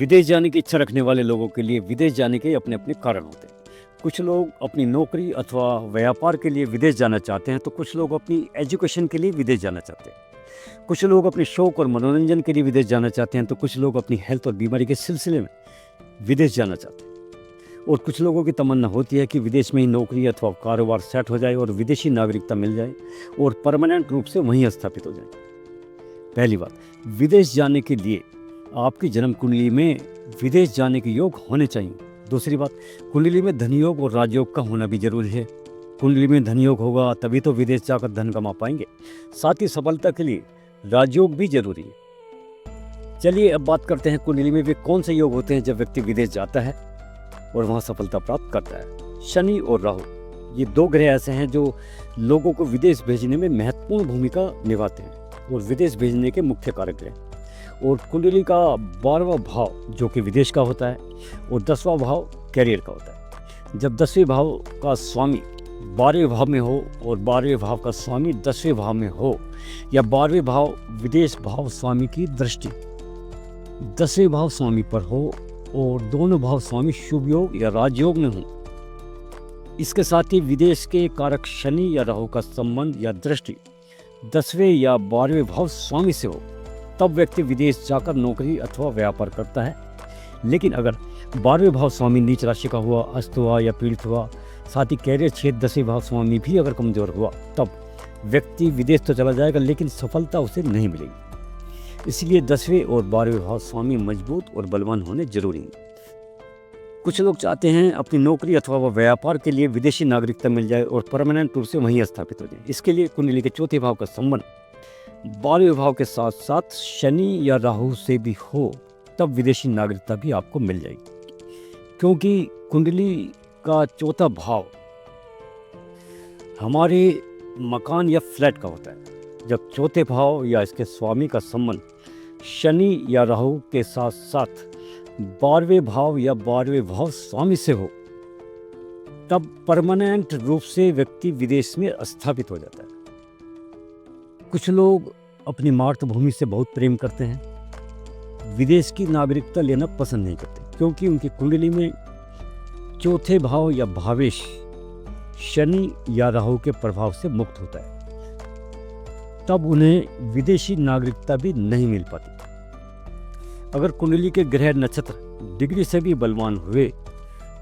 विदेश जाने की इच्छा रखने वाले लोगों के लिए विदेश जाने के अपने अपने कारण होते हैं। कुछ लोग अपनी नौकरी अथवा व्यापार के लिए विदेश जाना चाहते हैं, तो कुछ लोग अपनी एजुकेशन के लिए विदेश जाना चाहते हैं। कुछ लोग अपने शौक और मनोरंजन के लिए विदेश जाना चाहते हैं, तो कुछ लोग अपनी हेल्थ और बीमारी के सिलसिले में विदेश जाना चाहते हैं। और कुछ लोगों की तमन्ना होती है कि विदेश में ही नौकरी अथवा कारोबार सेट हो जाए और विदेशी नागरिकता मिल जाए और परमानेंट रूप से वहीं स्थापित हो जाए। पहली बात, विदेश जाने के लिए आपकी जन्म कुंडली में विदेश जाने के योग होने चाहिए। दूसरी बात, कुंडली में धन योग और राजयोग का होना भी जरूरी है। कुंडली में धन योग होगा तभी तो विदेश जाकर धन कमा पाएंगे। साथ ही सफलता के लिए राजयोग भी जरूरी है। चलिए अब बात करते हैं कुंडली में वे कौन से योग होते हैं जब व्यक्ति विदेश जाता है और वहाँ सफलता प्राप्त करता है। शनि और राहु, ये दो ग्रह ऐसे हैं जो लोगों को विदेश भेजने में महत्वपूर्ण भूमिका निभाते हैं और विदेश भेजने के मुख्य कारक ग्रह। और कुंडली का 12वां भाव जो कि विदेश का होता है और 10वां भाव कैरियर का होता है। जब 10वें भाव का स्वामी 12वें भाव में हो और 12वें भाव का स्वामी 10वें भाव में हो, या 12वें भाव विदेश भाव स्वामी की दृष्टि 10वें भाव स्वामी पर हो और दोनों भाव स्वामी शुभ योग या राजयोग में हो, इसके साथ ही विदेश के कारक शनि या राहु का संबंध या दृष्टि 10वें या 12वें भाव स्वामी से हो, तब व्यक्ति विदेश जाकर नौकरी अथवा व्यापार करता है। लेकिन अगर 12वें भाव स्वामी नीच राशि का हुआ, अस्त हुआ या पीड़ित हुआ, साथ ही कैरियर क्षेत्र 10वें भाव स्वामी भी अगर कमजोर हुआ, तब व्यक्ति विदेश तो चला जाएगा लेकिन सफलता उसे नहीं मिलेगी। इसलिए 10वें और 12वें भाव स्वामी मजबूत और बलवान होने जरूरी हैं। कुछ लोग चाहते हैं अपनी नौकरी अथवा व्यापार के लिए विदेशी नागरिकता मिल जाए और परमानेंट रूप से वहीं स्थापित हो जाए। इसके लिए कुंडली के चौथे भाव का संबंध 12वें भाव के साथ साथ शनि या राहु से भी हो, तब विदेशी नागरिकता भी आपको मिल जाएगी। क्योंकि कुंडली का चौथा भाव हमारे मकान या फ्लैट का होता है। जब चौथे भाव या इसके स्वामी का संबंध शनि या राहु के साथ साथ 12वें भाव या 12वें भाव स्वामी से हो, तब परमानेंट रूप से व्यक्ति विदेश में स्थापित हो जाता है। कुछ लोग अपनी मातृभूमि से बहुत प्रेम करते हैं, विदेश की नागरिकता लेना पसंद नहीं करते, क्योंकि उनकी कुंडली में चौथे भाव या भावेश शनि या राहु के प्रभाव से मुक्त होता है, तब उन्हें विदेशी नागरिकता भी नहीं मिल पाती। अगर कुंडली के ग्रह नक्षत्र डिग्री से भी बलवान हुए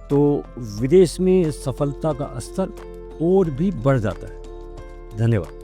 तो विदेश में सफलता का स्तर और भी बढ़ जाता है। धन्यवाद।